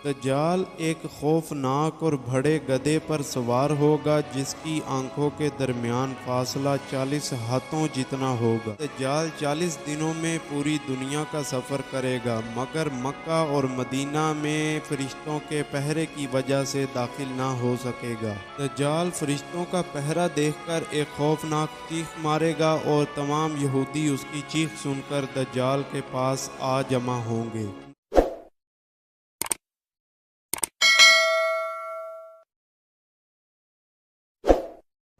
دجال ایک خوفناک اور بڑے گدھے پر سوار ہوگا جس کی آنکھوں کے درمیان فاصلہ 40 ہاتھوں جتنا ہوگا۔ دجال 40 دنوں میں پوری دنیا کا سفر کرے گا مگر مکہ اور مدینہ میں فرشتوں کے پہرے کی وجہ سے داخل نہ ہو سکے گا۔ دجال فرشتوں کا پہرا دیکھ کر ایک خوفناک چیخ مارے گا اور تمام یہودی اس کی چیخ سن کر دجال کے پاس آ جمع ہوں گے۔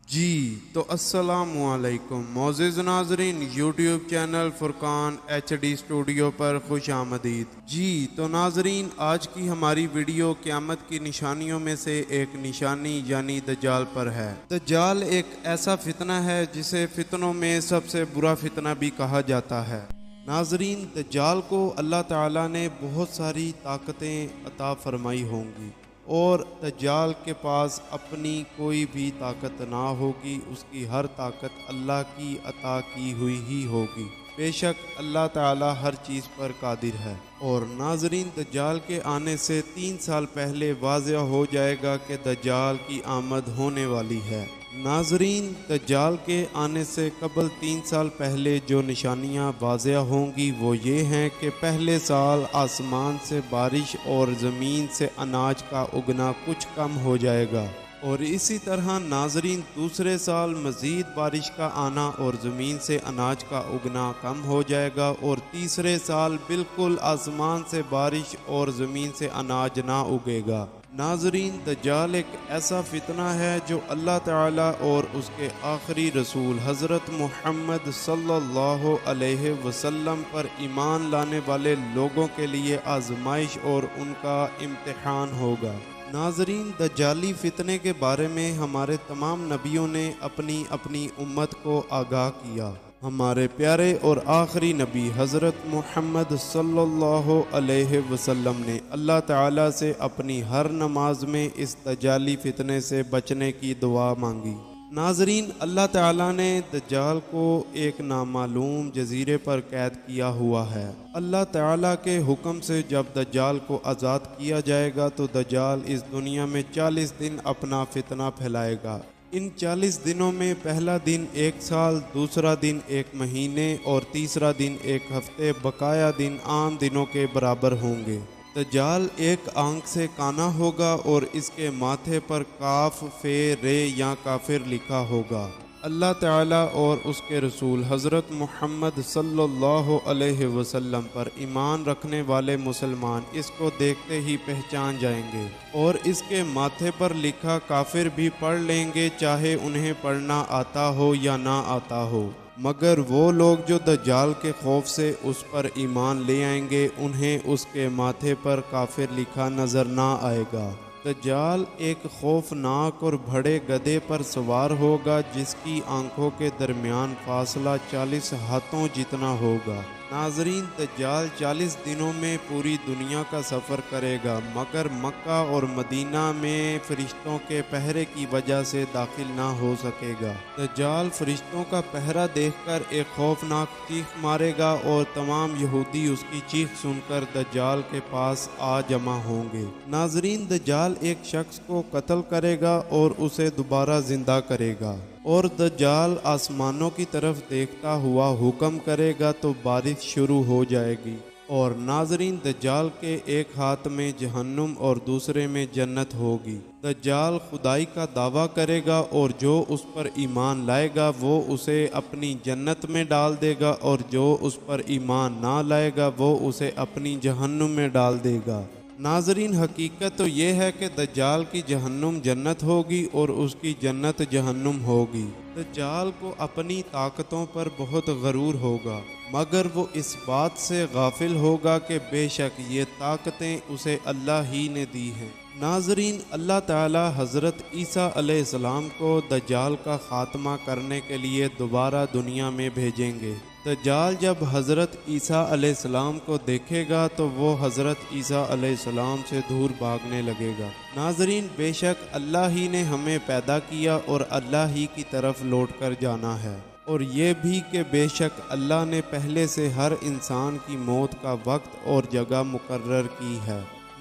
جی تو السلام علیکم معزز ناظرین، یوٹیوب چینل فرقان ایچ ڈی اسٹوڈیو پر خوش آمدید۔ جی تو ناظرین، آج کی ہماری ویڈیو قیامت کی نشانیوں میں سے ایک نشانی یعنی دجال پر ہے۔ دجال ایک ایسا فتنہ ہے جسے فتنوں میں سب سے برا فتنہ بھی کہا جاتا ہے۔ ناظرین، دجال کو اللہ تعالیٰ نے بہت ساری طاقتیں عطا فرمائی ہوں گی اور دجال کے پاس اپنی کوئی بھی طاقت نہ ہوگی، اس کی ہر طاقت اللہ کی عطا کی ہوئی ہی ہوگی۔ بے شک اللہ تعالی ہر چیز پر قادر ہے۔ اور ناظرین، دجال کے آنے سے 3 سال پہلے واضح ہو جائے گا کہ دجال کی آمد ہونے والی ہے۔ ناظرین، دجال کے آنے سے قبل 3 سال پہلے جو نشانیاں واضح ہوں گی وہ یہ ہیں کہ پہلے سال آسمان سے بارش اور زمین سے اناج کا اگنا کچھ کم ہو جائے گا، اور اسی طرح ناظرین دوسرے سال مزید بارش کا آنا اور زمین سے اناج کا اگنا کم ہو جائے گا، اور تیسرے سال بالکل آسمان سے بارش اور زمین سے اناج نہ اگے گا۔ ناظرین، دجال ایک ایسا فتنہ ہے جو اللہ تعالیٰ اور اس کے آخری رسول حضرت محمد صلی اللہ علیہ وسلم پر ایمان لانے والے لوگوں کے لیے آزمائش اور ان کا امتحان ہوگا۔ ناظرین، دجالی فتنے کے بارے میں ہمارے تمام نبیوں نے اپنی اپنی امت کو آگاہ کیا۔ ہمارے پیارے اور آخری نبی حضرت محمد صلی اللہ علیہ وسلم نے اللہ تعالیٰ سے اپنی ہر نماز میں اس دجالی فتنے سے بچنے کی دعا مانگی۔ ناظرین، اللہ تعالیٰ نے دجال کو ایک نامعلوم جزیرے پر قید کیا ہوا ہے۔ اللہ تعالیٰ کے حکم سے جب دجال کو آزاد کیا جائے گا تو دجال اس دنیا میں 40 دن اپنا فتنہ پھیلائے گا۔ ان 40 دنوں میں پہلا دن 1 سال، دوسرا دن 1 مہینے اور تیسرا دن 1 ہفتے، بقایا دن عام دنوں کے برابر ہوں گے۔ دجال ایک آنکھ سے کانا ہوگا اور اس کے ماتھے پر کاف، فے، رے یا کافر لکھا ہوگا۔ اللہ تعالیٰ اور اس کے رسول حضرت محمد صلی اللہ علیہ وسلم پر ایمان رکھنے والے مسلمان اس کو دیکھتے ہی پہچان جائیں گے اور اس کے ماتھے پر لکھا کافر بھی پڑھ لیں گے، چاہے انہیں پڑھنا آتا ہو یا نہ آتا ہو۔ مگر وہ لوگ جو دجال کے خوف سے اس پر ایمان لے آئیں گے انہیں اس کے ماتھے پر کافر لکھا نظر نہ آئے گا۔ دجال ایک خوفناک اور بڑے گدھے پر سوار ہوگا جس کی آنکھوں کے درمیان فاصلہ 40 ہاتھوں جتنا ہوگا۔ ناظرین، دجال 40 دنوں میں پوری دنیا کا سفر کرے گا مگر مکہ اور مدینہ میں فرشتوں کے پہرے کی وجہ سے داخل نہ ہو سکے گا۔ دجال فرشتوں کا پہرا دیکھ کر ایک خوفناک چیخ مارے گا اور تمام یہودی اس کی چیخ سن کر دجال کے پاس آ جمع ہوں گے۔ ناظرین، دجال ایک شخص کو قتل کرے گا اور اسے دوبارہ زندہ کرے گا، اور دجال آسمانوں کی طرف دیکھتا ہوا حکم کرے گا تو بارش شروع ہو جائے گی۔ اور ناظرین، دجال کے ایک ہاتھ میں جہنم اور دوسرے میں جنت ہوگی۔ دجال خدائی کا دعویٰ کرے گا اور جو اس پر ایمان لائے گا وہ اسے اپنی جنت میں ڈال دے گا، اور جو اس پر ایمان نہ لائے گا وہ اسے اپنی جہنم میں ڈال دے گا۔ ناظرین، حقیقت تو یہ ہے کہ دجال کی جہنم جنت ہوگی اور اس کی جنت جہنم ہوگی۔ دجال کو اپنی طاقتوں پر بہت غرور ہوگا مگر وہ اس بات سے غافل ہوگا کہ بے شک یہ طاقتیں اسے اللہ ہی نے دی ہیں۔ ناظرین، اللہ تعالی حضرت عیسیٰ علیہ السلام کو دجال کا خاتمہ کرنے کے لیے دوبارہ دنیا میں بھیجیں گے۔ دجال جب حضرت عیسیٰ علیہ السلام کو دیکھے گا تو وہ حضرت عیسیٰ علیہ السلام سے دور بھاگنے لگے گا۔ ناظرین، بے شک اللہ ہی نے ہمیں پیدا کیا اور اللہ ہی کی طرف لوٹ کر جانا ہے، اور یہ بھی کہ بے شک اللہ نے پہلے سے ہر انسان کی موت کا وقت اور جگہ مقرر کی ہے۔